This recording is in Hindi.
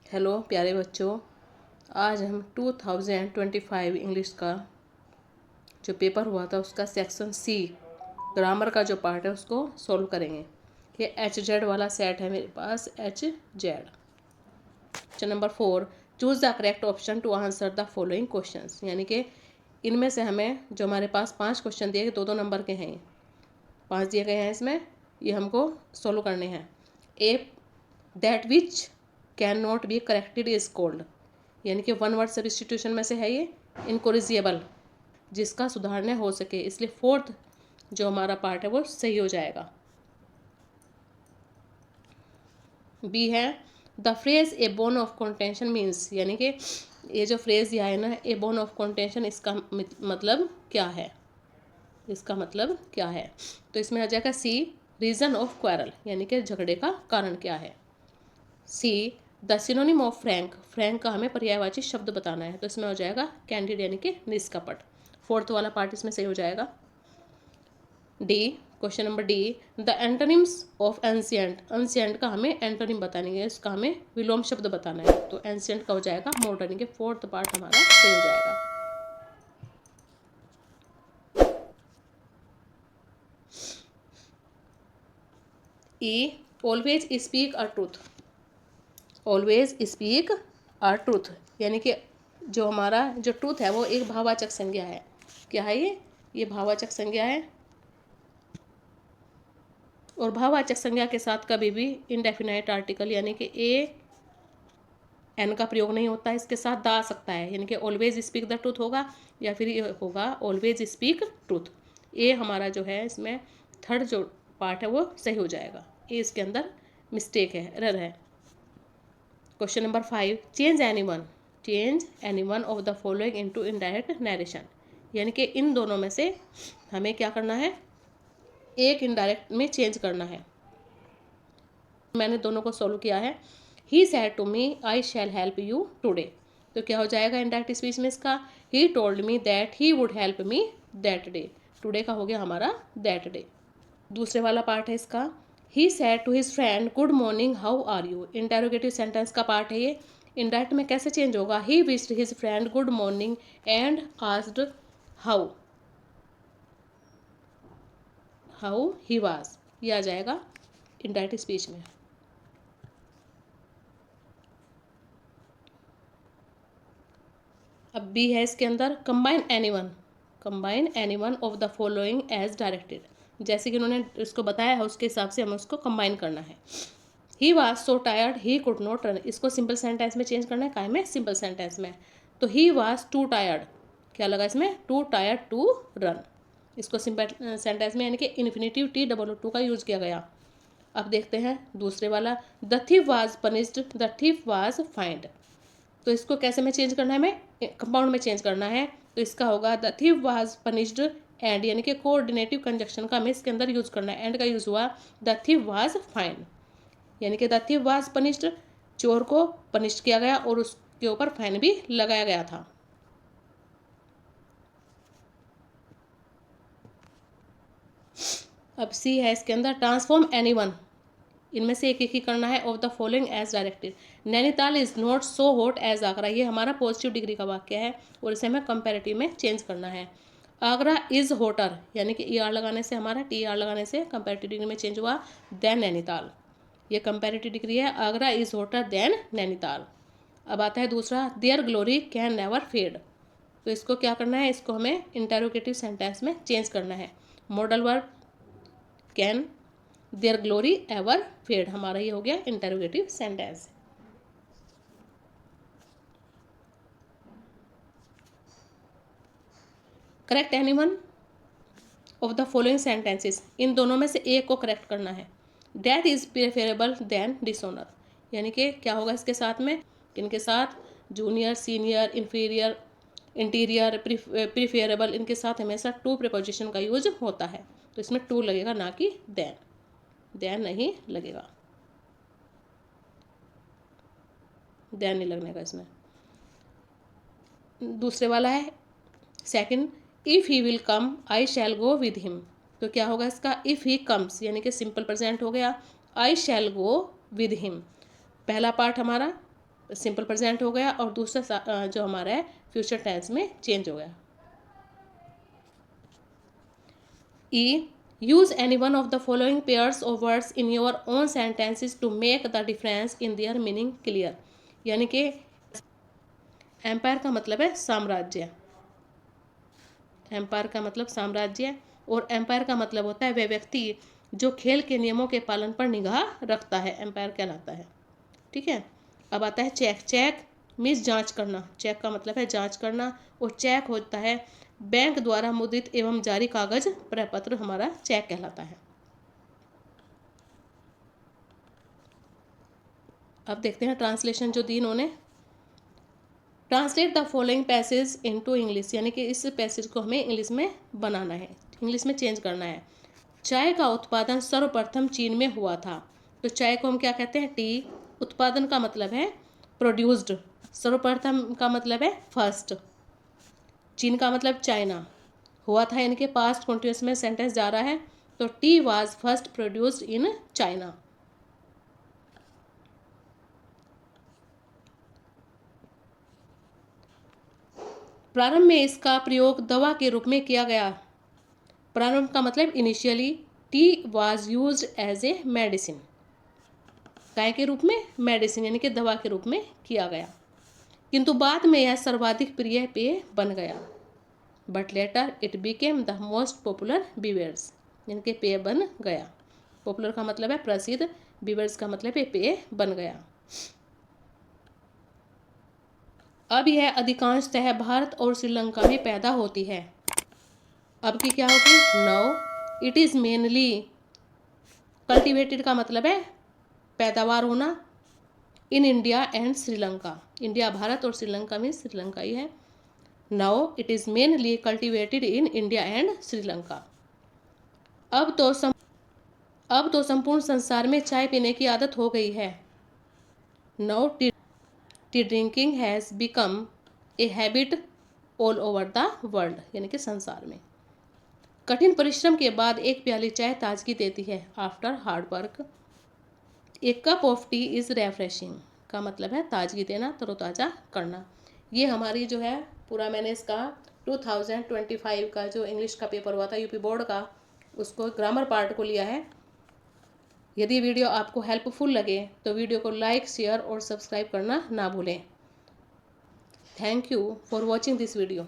हेलो प्यारे बच्चों, आज हम 2025 इंग्लिश का जो पेपर हुआ था उसका सेक्शन सी ग्रामर का जो पार्ट है उसको सॉल्व करेंगे। ये एच जेड वाला सेट है मेरे पास, H Z. Question number 4, choose the correct option to answer the following questions. यानी कि इनमें से हमें जो हमारे पास 5 क्वेश्चन दिए गए, 2-2 नंबर के हैं, 5 दिए गए हैं, इसमें ये हमको सॉल्व करने हैं। A that which can not be corrected is called, यानी कि वन वर्ड सब्स्टिट्यूशन में से है ये इनकोरिजिएबल, जिसका सुधारने हो सके, इसलिए फोर्थ जो हमारा पार्ट है वो सही हो जाएगा। बी है the phrase A bone of contention means, यानी कि ये जो फ्रेज दिया है ना, ए बोन ऑफ कंटेंशन, इसका मतलब क्या है, इसका मतलब क्या है। तो इसमें आ जाएगा सी रीजन ऑफ क्वारल, यानी कि झगड़े का कारण क्या है। See the synonym of Frank, Frank का हमें पर्यायवाची शब्द बताना है, तो इसमें हो जाएगा कैंडिड, यानी कि निष्कपट। फोर्थ वाला पार्ट इसमें सही हो जाएगा। D question number D the antonyms of ancient, ancient का हमें एंटोनिम बताने है, इसका हमें विलोम शब्द बताना है, तो एंशियंट का हो जाएगा मॉडर्न, यानी कि फोर्थ पार्ट हमारा सही हो जाएगा। E always speak a truth, always speak a truth, यानी कि जो हमारा जो ट्रूथ है वो एक भाववाचक संज्ञा है। क्या है ये भाववाचक संज्ञा है, और भाववाचक संज्ञा के साथ कभी भी इनडेफिनाइट आर्टिकल यानी कि ए एन का प्रयोग नहीं होता है, इसके साथ द आ सकता है, यानी कि ऑलवेज स्पीक द ट्रूथ होगा, या फिर ये होगा ऑलवेज स्पीक ट्रूथ। ए हमारा जो है इसमें थर्ड जो पार्ट है वो सही हो जाएगा, ए इसके अंदर मिस्टेक है, एरर है। Question number 5, change any one of the following into indirect narration, यानी कि इन दोनों में से हमें क्या करना है, एक इनडायरेक्ट में चेंज करना है। मैंने दोनों को सॉल्व किया है। He said to me I shall help you today, तो क्या हो जाएगा इनडायरेक्ट स्पीच में इसका, he told me that he would help me that day, today का हो गया हमारा दैट डे। दूसरे वाला पार्ट है इसका, he said to his friend good morning how are you, interrogative sentence का पार्ट है ये। इनडायरेक्ट में कैसे चेंज होगा, he wished his friend good morning and asked how how he was, ये आ जाएगा इनडायरेक्ट स्पीच में। अब बी है इसके अंदर, combine any one of the following as directed, जैसे कि उन्होंने इसको बताया है उसके हिसाब से हमें उसको कंबाइन करना है। He was so tired he could not run, इसको सिंपल सेंटेंस में चेंज करना है, काय में सिंपल सेंटेंस में, तो ही वॉज टू टायर्ड, क्या लगा इसमें, टू टायर्ड टू रन, इसको सिंपल सेंटेंस में यानी कि इन्फिनेटिव T-O-O-2 का यूज़ किया गया। अब देखते हैं दूसरे वाला, the thief was punished the thief was find, तो इसको कैसे में चेंज करना है, हमें कंपाउंड में चेंज करना है, तो इसका होगा the thief was punished and, यानी कि कोऑर्डिनेटिव कंजक्शन का हमें इसके अंदर यूज़ करना है, एंड का यूज़ हुआ द थीफ वाज फाइंड, यानी कि द थीफ वाज पनिश्ड, चोर को पनिश किया गया और उसके ऊपर फाइन भी लगाया गया था। अब सी है इसके अंदर, ट्रांसफॉर्म एनीवन, इनमें से एक ही करना है, of the following as directed, Nainital is not so hot as Agra, ये हमारा पॉजिटिव डिग्री का वाक्य है और इसे हमें कंपैरेटिव में चेंज करना है। आगरा इज होटर, यानी कि ई आर लगाने से हमारा TR लगाने से कंपैरेटिव डिग्री में चेंज हुआ देन नैनीताल, ये कंपैरेटिव डिग्री है, Agra is hotter than Nainital. अब आता है दूसरा, their glory can never fade, तो इसको क्या करना है, इसको हमें इंटेरोगेटिव सेंटेंस में चेंज करना है, modal verb can their glory ever fade, हमारा ये हो गया interrogative sentence. Correct anyone of the following sentences, इन दोनों में से एक को करेक्ट करना है। Death is preferable than dishonour, यानी कि क्या होगा इसके साथ में, इनके साथ junior, senior, inferior, interior, preferable, इनके साथ हमेशा टू प्रीपोजिशन का यूज होता है, तो इसमें टू लगेगा ना कि देन नहीं लगेगा, देन नहीं लगने का इसमें। दूसरे वाला है second, if he will come I shall go with him, तो क्या होगा इसका, इफ़ ही कम्स, यानी कि सिंपल प्रेजेंट हो गया, आई शैल गो विद हिम, पहला पार्ट हमारा सिंपल प्रेजेंट हो गया, और दूसरा जो हमारा है फ्यूचर टेंस में चेंज हो गया। E. Use any one of the following pairs of words in your own sentences to make the difference in their meaning clear। यानी कि एम्पायर का मतलब है साम्राज्य, एम्पायर का मतलब साम्राज्य, और एम्पायर का मतलब होता है वह व्यक्ति जो खेल के नियमों के पालन पर निगाह रखता है, एम्पायर कहलाता है। ठीक है, अब आता है चेक। चेक मीन्स जांच करना, चेक का मतलब है जांच करना, और चेक होता है बैंक द्वारा मुद्रित एवं जारी कागज प्रपत्र, हमारा चेक कहलाता है। अब देखते हैं ट्रांसलेशन जो दी इन्होंने। Translate the following passage into English, यानी कि इस पैसेज को हमें इंग्लिश में बनाना है, इंग्लिश में चेंज करना है। चाय का उत्पादन सर्वप्रथम चीन में हुआ था। तो चाय को हम क्या कहते हैं? टी। उत्पादन का मतलब है प्रोड्यूस्ड, सर्वप्रथम का मतलब है फर्स्ट, चीन का मतलब चाइना, हुआ था यानी कि पास्ट कंटिन्यूअस में सेंटेंस जा रहा है। तो tea was first produced in China. प्रारंभ में इसका प्रयोग दवा के रूप में किया गया। प्रारंभ का मतलब initially. Tea was used as a medicine, काय के रूप में? मेडिसिन, यानी कि दवा के रूप में किया गया। किंतु बाद में यह सर्वाधिक प्रिय पेय बन गया। But later it became the most popular beavers, यानी कि पेय बन गया। पॉपुलर का मतलब है प्रसिद्ध, बीवर्स का मतलब है पेय बन गया। अब यह अधिकांशतः भारत और श्रीलंका में पैदा होती है। अब की क्या होगी? Now it is mainly cultivated का मतलब है पैदावार होना, in India and Sri Lanka. India Bharat और श्रीलंका में श्रीलंका ही है। Now it is mainly cultivated in India and Sri Lanka. अब तो संपूर्ण संसार में चाय पीने की आदत हो गई है। Now T drinking has become a habit all over the world, यानी कि संसार में। कठिन परिश्रम के बाद एक प्याली चाय ताजगी देती है। After hard work a cup of tea is refreshing का मतलब है ताजगी देना, तरोताज़ा करना। ये हमारी जो है पूरा मैंने इसका 2025 का जो इंग्लिश का पेपर हुआ था यूपी बोर्ड का, उसको ग्रामर पार्ट को लिया है। यदि वीडियो आपको हेल्पफुल लगे तो वीडियो को लाइक, शेयर और सब्सक्राइब करना ना भूलें। Thank you for watching this video.